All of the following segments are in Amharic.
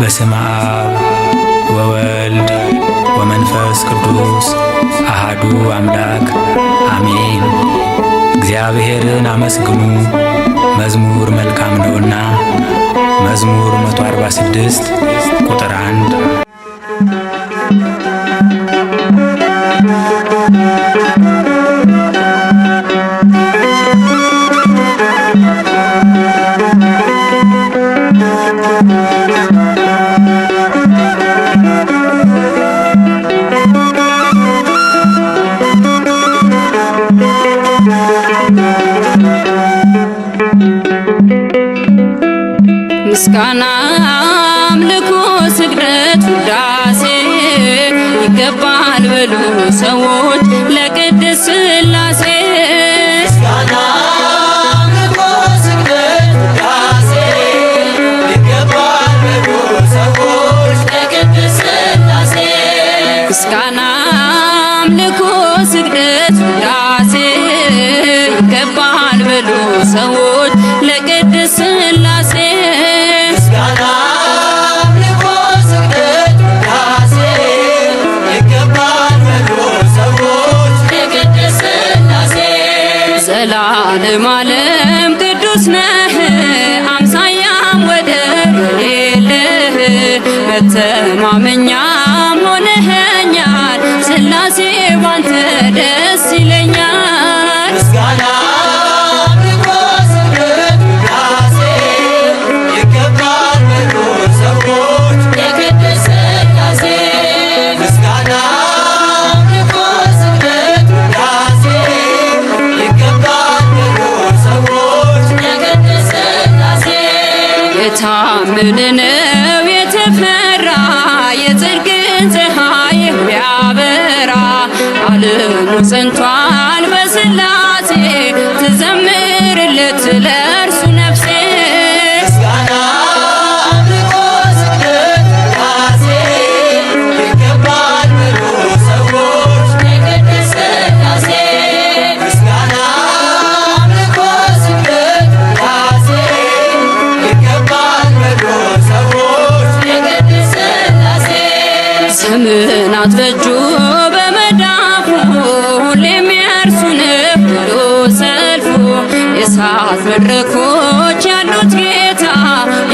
በስመ አብ ወወልድ ወመንፈስ ቅዱስ አሃዱ አምላክ አሜን። እግዚአብሔርን አመስግኑ መዝሙር መልካም ነውና። መዝሙር 146 ቁጥር 1 ምስጋና አምልኮ ስግደት ውዳሴ ይገባል በሉ ሰዎች ለቅድስት ሥላሴ። ምስጋና አምልኮ ስግደት ውዳሴ ይገባል በሉ ሰዎች ለቅድስት ሥላሴ። ምስጋና አምልኮ ስግደት ውዳሴ ይገባል በሉ ሰዎች ለቅድስት ሥላሴ። ዘላለም ዓለም ቅዱስ ነህ አምሳያም ወደር የሌለህ መተማመኛም ሆነኸኛል ሥላሴ ባንተ ደስ ይለኛል። ምስጋና አምልኮ ስግደት ውዳሴ ይገባል በሉ ሰዎች ለቅድስት ሥላሴ። ምስጋና አምልኮ ስግደት ውዳሴ የታመነ ነው የተፈራ የጽድቅን ፀሐይ የሚያበራ ዓለሙ ጸንቷል በሥላሴ ትዘምርለት ለእርሱ ነፍሴ። ምስጋና አምልኮ ስግደት ውዳሴ ይገባል በሉ ሰዎች ለቅድስት ሥላሴ። ምስጋና አምልኮ ስግደት ውዳሴ ይገባል በሉ ሰዎች ለቅድስት ሥላሴ። ዘመናት በእጁ በመዳፉ ሁሌም የእርሱ ነው ብሎ ሰልፉ የእሳት መድረኮች ያሉት ጌታ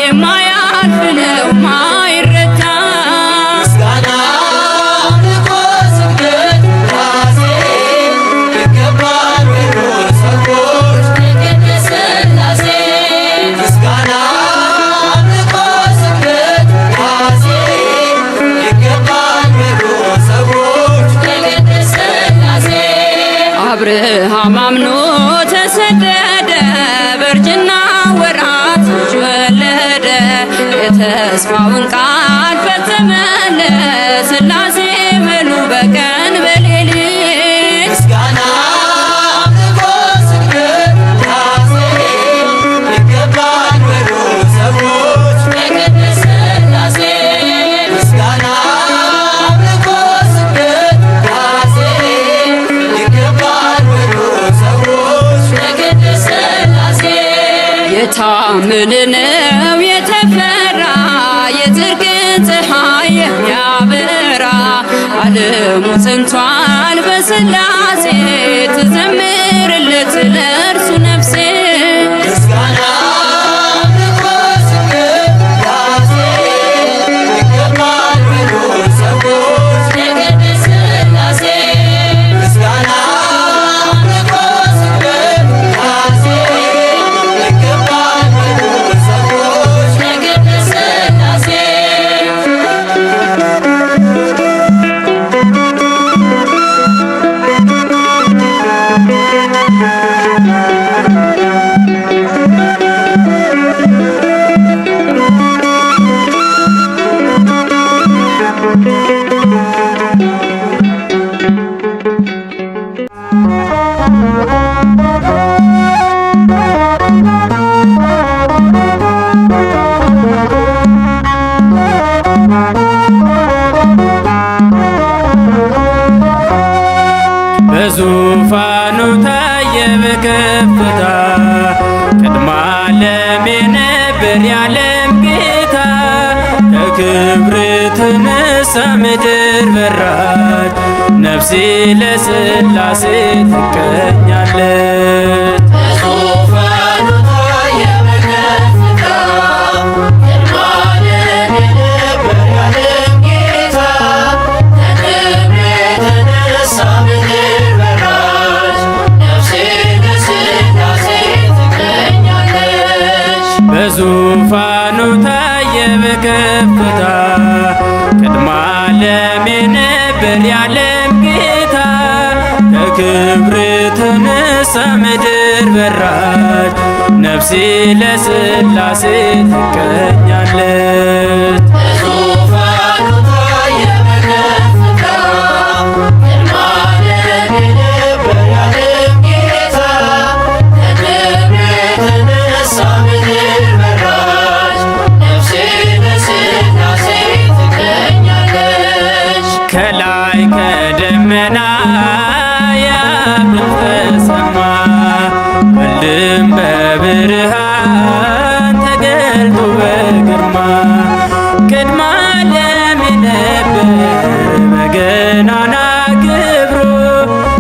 የማያልፍ ነው ማይረታ። ምስጋና አምልኮ ስግደት ውዳሴ ይገባል በሉ ሰዎች ለቅድስት ሥላሴ። ምስጋና አምልኮ ስግደት ውዳሴ ይገባል በሉ ሰዎች ለቅድስት ሥላሴ። አብርሃም አምኖ ተሰደደ በእርጅና ወራት ልጅ ወለደ የተስፋውን ቃል ፈጸመለት ሥላሴ ምሉ በቀን በሌሊት። ምስጋና አምልኮ ስግደት ውዳሴ ይገባል በሉ ሰዎች ለቅድስት ሥላሴ። ምስጋና አምልኮ ስግደት ውዳሴ ይገባል በሉ ሰዎች ለቅድስት ሥላሴ። የታመነ ነው የተፈራ የጽድቅን ፀሐይ የሚያበራ ዓለሙ ጸንቷል በሥላሴ ትዘምርለት ለእርሱ ነፍሴ። ምስጋና አምልኮ ስግደት ውዳሴ ይገባል በሉ ሰዎች ለቅድስት ሥላሴ። ምስጋና አምልኮ ስግደት ውዳሴ ይገባል በሉ ሰዎች ለቅድስት ሥላሴ። በዙፋኑ ታየ በከፍታ ቅድመ ዓለም በክብር ተነሳ ምድር በራች። ነፍሴ ለሥላሴ ትቀኛለች። በዙፋኑ ታየ በከፍታ ግርማ ለኔ ነበር ያለም ጌታ። በክብር የተነሳ ምድር በራች። ነፍሴ ለሥላሴ ትቀኛለች። በዙፋኑ ታየ በከፍታ ቅድመ ዓለም የነበር ያለም ጌታ። ከክብር ተነሳ ምድር በራች። ነፍሴ ለሥላሴ ትቀኛለች። በዙፋኑ ታየ በከፍታ ግርማ ለኔ ነበር ያለም ጌታ። ከክብር የተነሳ ምድር በራች። ነፍሴ ለሥላሴ ትቀኛለች። ከላይ ከደመና የአብ ድምፅ ተሰማ። ወልድም በብርሃን ተገልጦ በግርማ። ቅድመ ዓለም የነበር በገናና ክብሩ።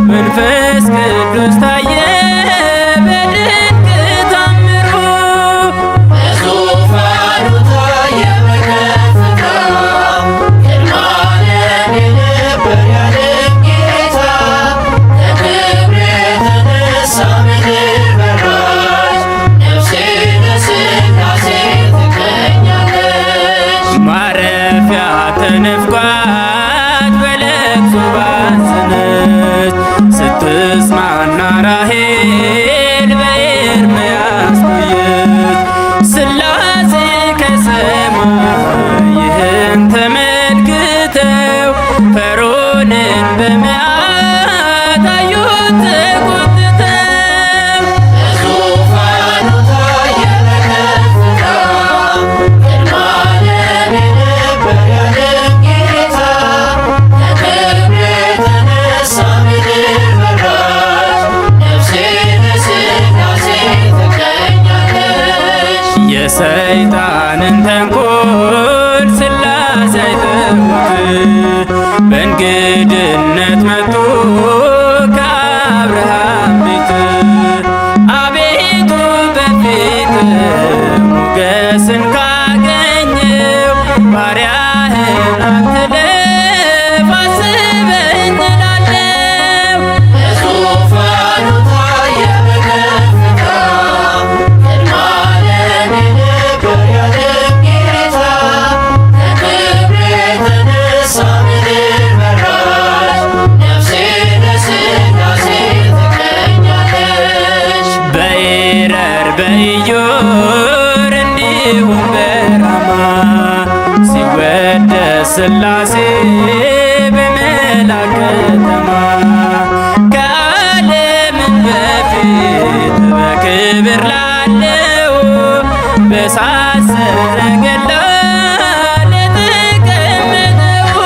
መንፈስ ቅዱስ ታየ በድንቅ ታምሩ። በዙፋኑ ታየ በከፍታ ግርማ ለኔ ነበር ያለም ጌታ። ከክብር የተነሳ ምድር በራች። ነፍሴ ለሥላሴ ትቀኛለች። ማረፊያ ተነፍቋት በለቅሶ ባዘነች። ስትጽናና ራሔል በኤርምያስ ቆየች። ሥላሴ ከሰማይ ይህን ተመልክተው ፈርዖንን በመዓት አዩት ተቆጥተው። በዙፋኑ ታየ በከፍታ ግርማ ለኔ ነበር ያለም ጌታ። ከክብር የተነሳ ምድር በራች። ነፍሴ ለሥላሴ ትቀኛለች። የሰይጣንን ተንኮል ሥላሴ አይተውት በእንግድነት መጡ ከአብርሃም ቤት። አቤቱ በፊት ሞገስን ካገኘው ባሪያህን አትለፍ አስበኝ እላለሁ። በዙፋኑ ታየ በከፍታ ግርማ ለኔ ነበር ያለም ጌታ። ከክብር የተነሳ ምድር በራች። ነፍሴ ለሥላሴ ትቀኛለች። በኤረር በኢዮር እንዲሁም በራማ ሲወደስ ሥላሴ በመላክ ከተማ። ከዓለምም በፊት በክብር ላለው በእሳት ሰረገላ ለተቀመጠው።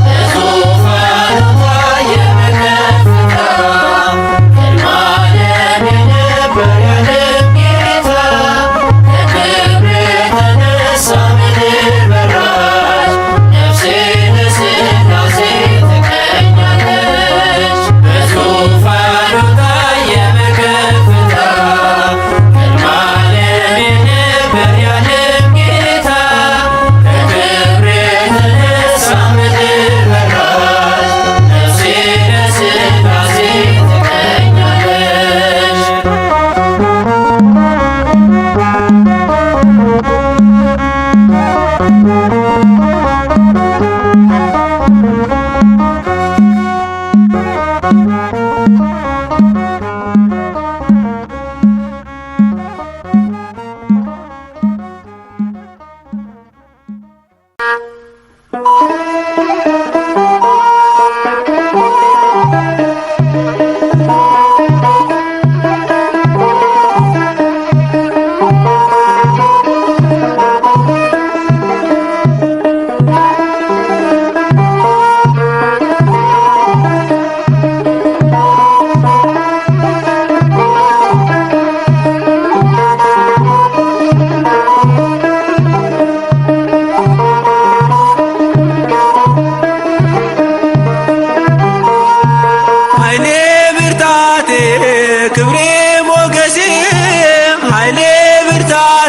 በዙፋኑ ታየ በከፍታ ግርማ ለኔ ነበር ያለም ጌታ። ከክብር የተነሳ ምድር በራች። ነፍሴ ለሥላሴ ትቀኛለች። በዙፋኑ ታየ በከፍታ ግርማ ለኔ ነበር ያለም ጌታ።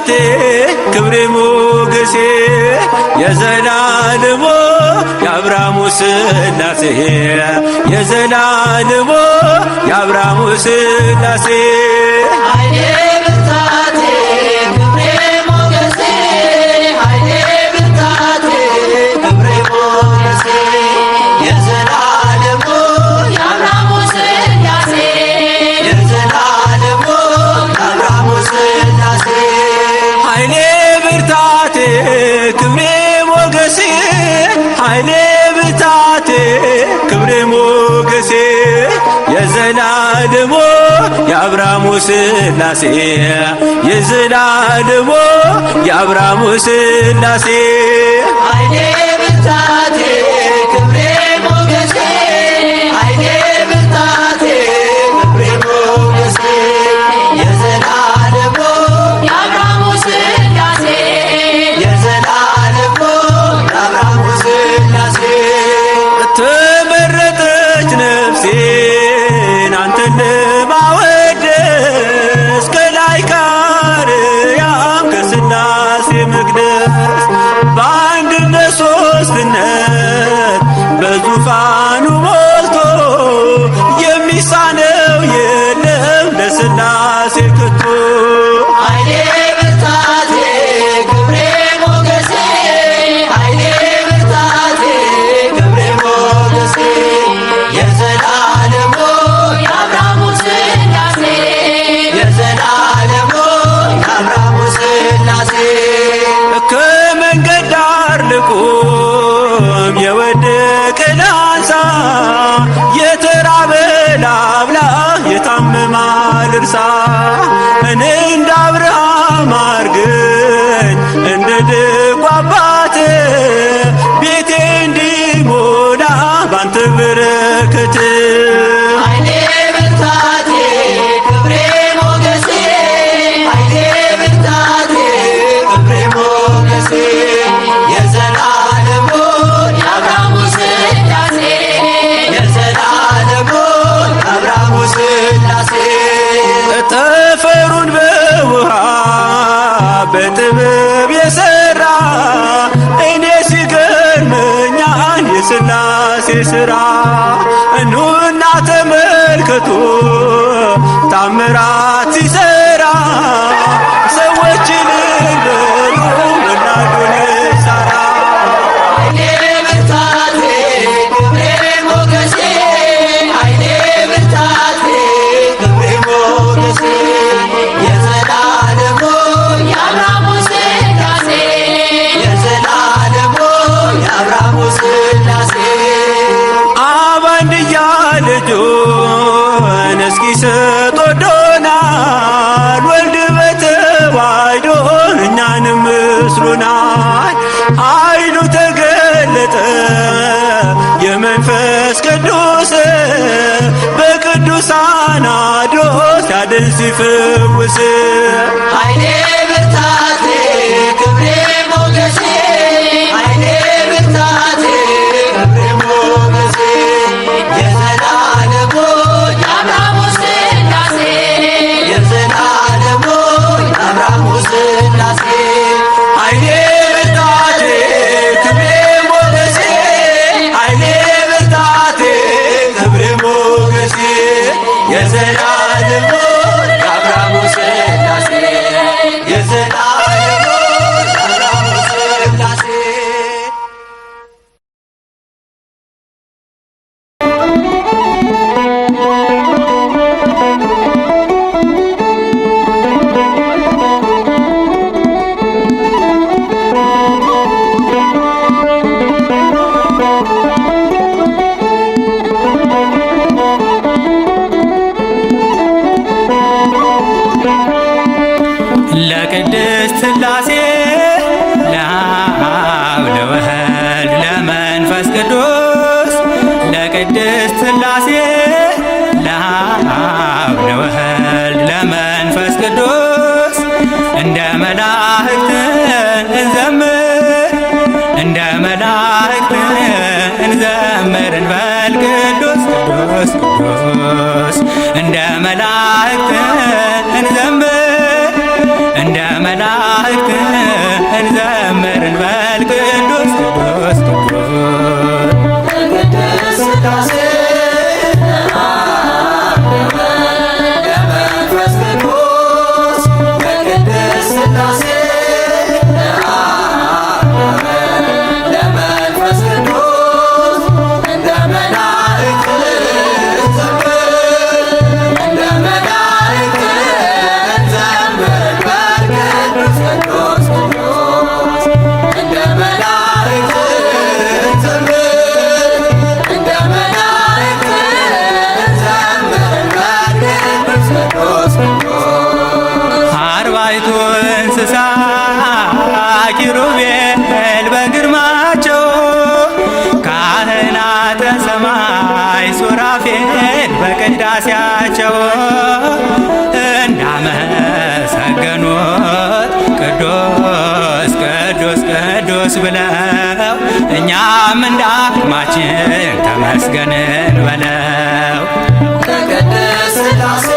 ብርታቴ ክብሬ ሞገሴ የዘላለሙ የአብርሃሙ ሥላሴ የዘላለሙ የአብርሃሙ ሥላሴ ኃይሌ ብርታቴ ክብሬ ሞገሴ ኃይሌ ብርታቴ ክብሬ ሞገሴ የዘላለሙ የአብርሃሙ ሥላሴ የዘላለሙ የአብርሃሙ ሥላሴ ኃይሌ ብርታቴ ክብሬ ሞገሴ ኃይሌ ብርታቴ ክብሬ ሞገሴ የዘላለሙ የአብርሃሙ ሥላሴ የዘላለሙ የአብርሃሙ ሥላሴ ኃይሌ ብርታቴ ክብሬ ሞገሴ ኃይሌ ብርታቴ ክብሬ ሞገሴ የዘላለሙ የአብርሃሙ ሥላሴ የዘላለሙ የአብርሃሙ ሥላሴ ተመረጠች ነፍሴን አንተን ለማወደስ ከላይ ከአርያም ከሥላሴ መቅደስ በአንድነት ሦስትነት በዙፋኑ ሞልቶ የሚሳነው የለም ለሥላሴ ከቶ ኃይሌ ብርታቴ ክብሬ ሞገሴ ኃይሌ ብርታቴ ክብሬ ሞገሴ የዘላለሙ የአብርሃሙ ሥላሴ የዘላለሙ የአብርሃሙ ሥላሴ ከመንገድ ዳር ልቁም የወደቀ ላንሳ የተራበ ላብላ የታመመ ልርሳ እኔ እንደ አብርሃም አርገኝ እንደ ደጉ አባት ቤቴ እንዲሞላ ባንተ በረከት ኃይሌ ብርታቴ ክብሬ ሞገሴ ኃይሌ ብርታቴ ክብሬ ሞገሴ የዘላለሙ የአብርሃሙ ሥላሴ የዘላለሙ የአብርሃሙ ሥላሴ ጠፈሩን በውሃ በጥበብ የሠራ እኔ ሲገርመኛል የሥላሴ ሥራ እኑና ተመልከቱ ታምራት ሲሠራ ሰዎችን በሉ ወላዱን ሳራ ኃይሌ ብርታቴ ክብሬ ሞገሴ ኃይሌ ብርታቴ ክብሬ ሞገሴ የዘላለሙ የአብርሃሙ ሥላሴ የዘላለሙ የአብርሃሙ ሥላሴ አብ አንድያ ልጁን እስኪሰጥ ወዶናል ወልድ በተዋሕዶ እኛንም መስሎናል ኃይሉ ተገለጠ የመንፈስ ቅዱስ በቅዱሳን አድሮ ሲያድን ሲፈውስ ኃይሌ ብርታቴ ክብሬ ሞገሴ ኃይሌ ብርታቴ ክብሬ ሞገሴ የዘላለሙ የአብርሃሙ ሥላሴ የዘላለሙ የአብርሃሙ ሥላሴ ኃይሌ ብርታቴ ክብሬ ሞገሴ ኃይሌ ብርታቴ ክብሬ ሞገሴ የዘላለሙ የአብርሃሙ ሥላሴ የዘላለሙ የአብርሃሙ ሥላሴ ለቅድስት ሥላሴ ለአብ ለወልድ ለመንፈስ ቅዱስ ለቅድስት ሥላሴ ለአብ ለወልድ ለመንፈስ ቅዱስ እንደ መላእክት እንዘምር እንደ መላእክት እንዘምር እንበል ቅዱስ ቅዱስ ቅዱስ እንደ መላእክት እንዘምር እንደ መላእክት እንስሳ ኪሩቤል በግርማቸው ካህናተ ሰማይ ሱራፌል በቅዳሴያቸው እንዳመሰገኑት ቅዱስ ቅዱስ ቅዱስ ብለው እኛም እንደ አቅማችን ተመስገንን በለው። ለቅድስት ሥላሴ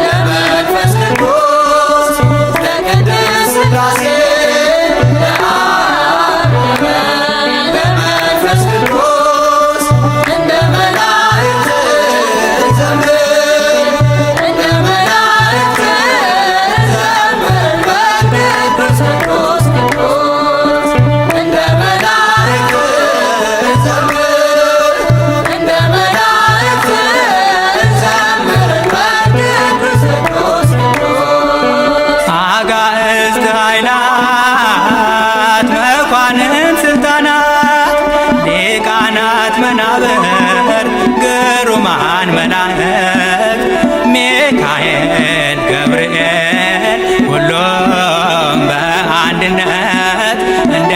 ለመንፈስ ቅዱስ ለቅድስት ሥላሴ ለመንፈስ ቅዱስ እንደ መላእክት እንዘምር እንደ መላእክት እንዘምር በቅዱስ ቅዱስ ቅዱስ እንደ መላእክት እንዘምር እንደ መላእክት እንዘምር በቅዱስ ቅዱስ ቅዱስ አጋዕዝት ኃይላት መኳንንት ስልጣናት ሊቃናት መናብር ግሩማን መላእክት ሚካኤል ገብርኤል ሁሉም በአንድነት እንደ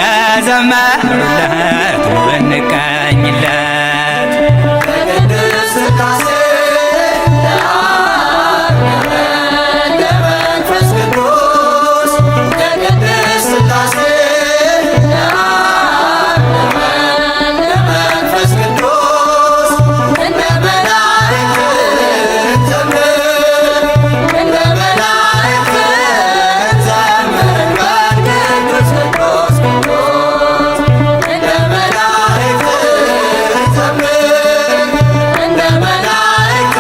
ዘመሩለት ብንቀኝለት። ለቅድስት ሥላሴ ለመንፈስ ቅዱስ ለቅድስት ሥላሴ ለመንፈስ ቅዱስ እንደ መላእክት እንዘምር እንደ መላእክት እንዘምር በቅዱስ ቅዱስ ቅዱስ እንደ መላእክት እንዘምር እንደ መላእክት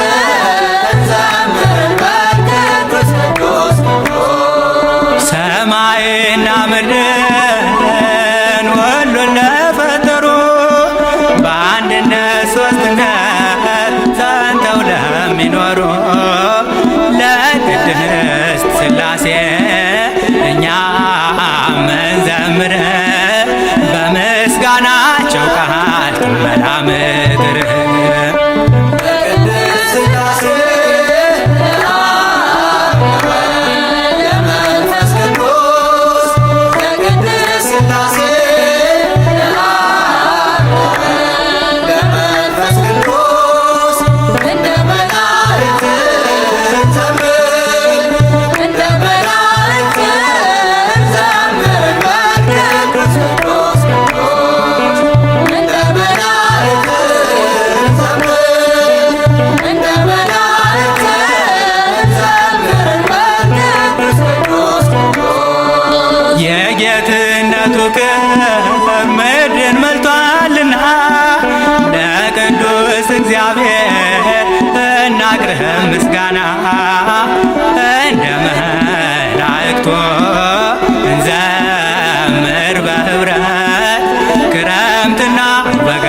እንዘምር በቅዱስ ቅዱስ ቅዱስ ሰማይና ምድርን ሁሉን ለፈጠሩ በአንድነት ሦስትነት ጸንተው ለሚኖሩ ለቅድስት ሥላሴ እኛም እንዘምር በምስጋናቸው ቃል ትመላ ምድር። ለቅድስት ሥላሴ ለመንፈስ ቅዱስ ለቅድስት ሥላሴ ለመንፈስ ቅዱስ እንደ መላእክት እንዘምር እንደ መላእክት እንዘምር በቅዱስ ቅዱስ ቅዱስ እንደ መላእክት እንዘምር እንደ መላእክት እንዘምር በቅዱስ ቅዱስ ቅዱስ የጌትነቱ ክብር ምድርን መልቷልና ለቅዱስ እግዚአብሔር እናቅርብ ምስጋና እንደ መላእክቱ እንዘምር በኅብረት ክረምትና በጋ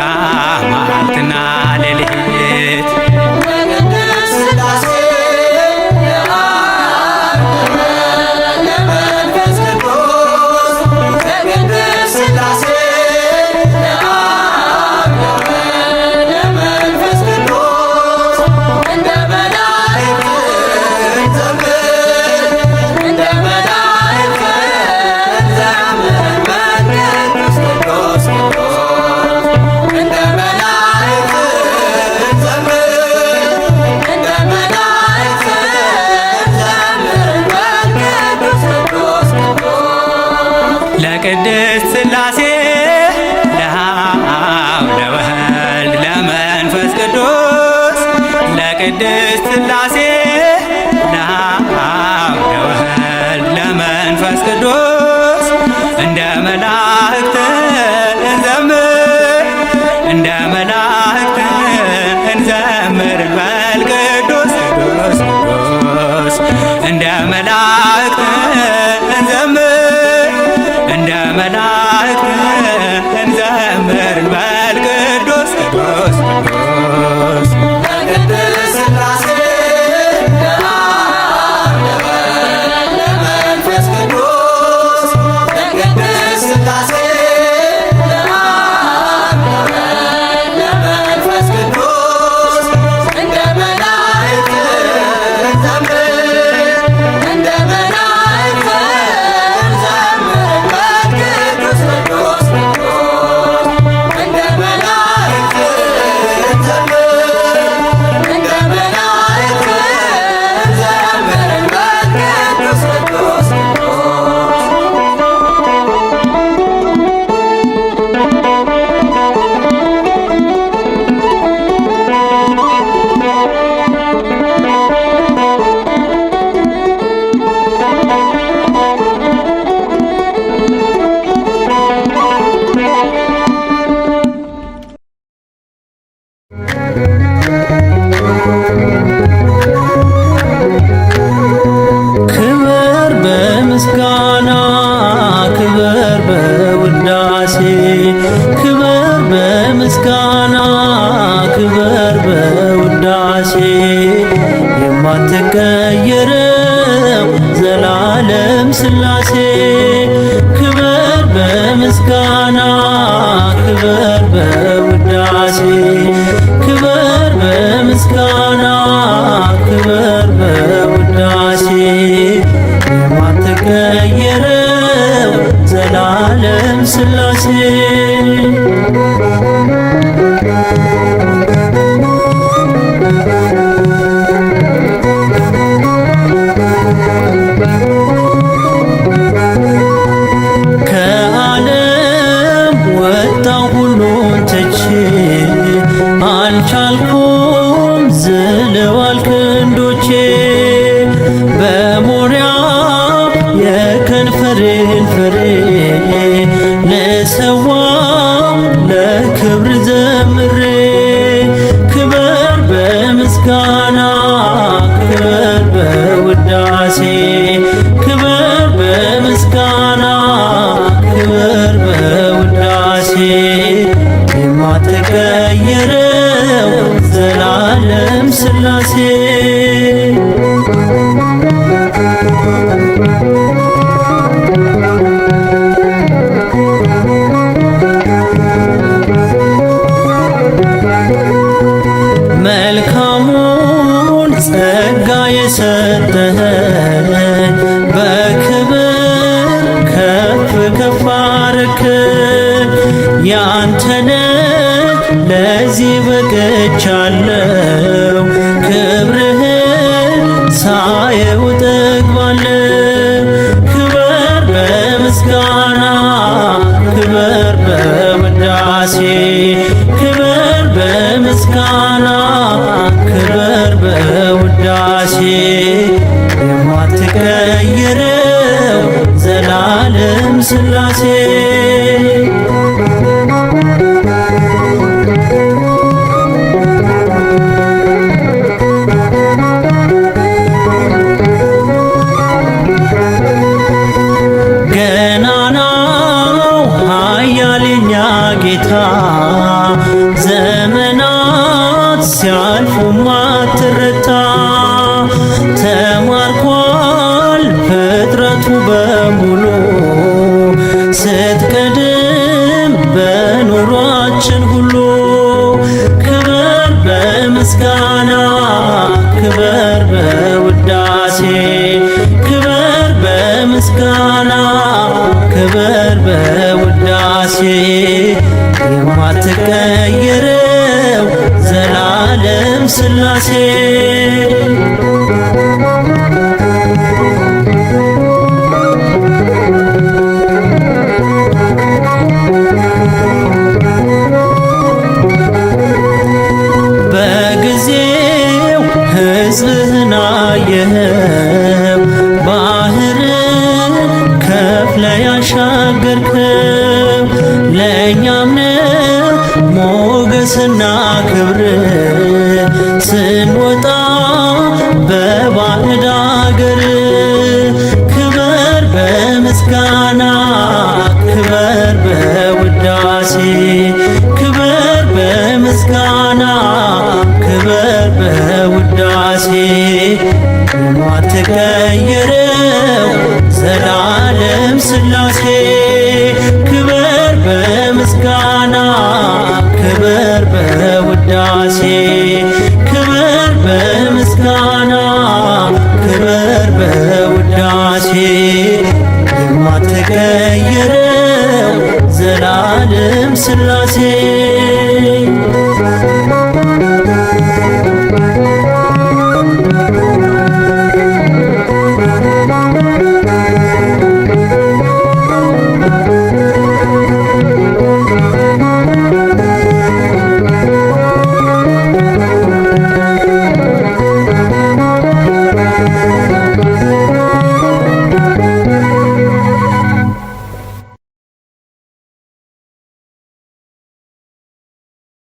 መዓልትና ሌሊት። ለቅድስት ሥላሴ ለመንፈስ ቅዱስ ለቅድስት ሥላሴ ለመንፈስ ቅዱስ እንደ መላእክት እንዘምር እንደ መላእክት እንዘምር በቅዱስ ቅዱስ ቅዱስ እንደ መላእክት እንዘምር እንደ መላእክት እንዘምር በቅዱስ ቅዱስ ቅዱስ ለቅድስት ሥላሴ ለአብ ለወልድ ለመንፈስ ቅዱስ ለቅድስት ሥላሴ ለአብ ለወልድ ለመንፈስ ቅዱስ እንደ መላእክት እንዘምር እንደ መላእክት እንዘምር በል ቅዱስ ቅዱስ ቅዱስ እንደ መላእክት እንዘምር እንደ መላእክት እንዘምር በል ቅዱስ ቅዱስ ቅዱስ ለቅድስት ሥላሴ ለመንፈስ ቅዱስ ለቅድስት ሥላሴ ለመንፈስ ቅዱስ እንደ መላእክት እንዘምር የማትቀየረው ዘላለም ሥላሴ ክበር በምስጋና ክበር በውዳሴ ክበር በምስጋና ክበር በውዳሴ የማትቀየረው ዘላለም ሥላሴ አልቻልኩም ዝለዋል ክንዶቼ በሞሪያ የከንፈሬን ፍሬ ልሰዋው ለክብር ዘምሬ ክበር በምስጋና ክበር በውዳሴ ክበር በምስጋና ክበር በውዳሴ የማትቀየረው ዘላለም ሥላሴ መልካሙን ጸጋ የሰጠኸኝ በክብር ከፍ ከፍ አረከኝ ያንተነ ለዚህ በቅቻለሁ ክብርህን ሳየው እጠግባለሁ ክበር በምስጋና ክበር በውዳሴ ክበር በምስጋና ክበር በውዳሴ የማትቀየረው ዘላለም ሥላሴ ጌታ ዘመናት ሲያልፉ ማትረታ ተማርኳል ፍጥረቱ በሙሉ ስትቀድም በኑሯችን ሁሉ ክበር በምስጋና ክበር በውዳሴ ክበር በምስጋና ክበር በውዳሴ የማትቀየረው ዘላለም ሥላሴ በጊዜው ሕዝብህን አየኸው ባህርን ከፍለ ያሻገርከው ለእኛም ሞገስና ክብር ስንወጣ በባዕድ አገር ክበር በምስጋና ክበር በውዳሴ ክበር በምስጋና ክበር በውዳሴ የማትቀየረው ዘላለም ሥላሴ ክበር በምስጋና ክበር በውዳሴ ክበር በምስጋና ክበር በውዳሴ የማትቀየረው ዘላለም ሥላሴ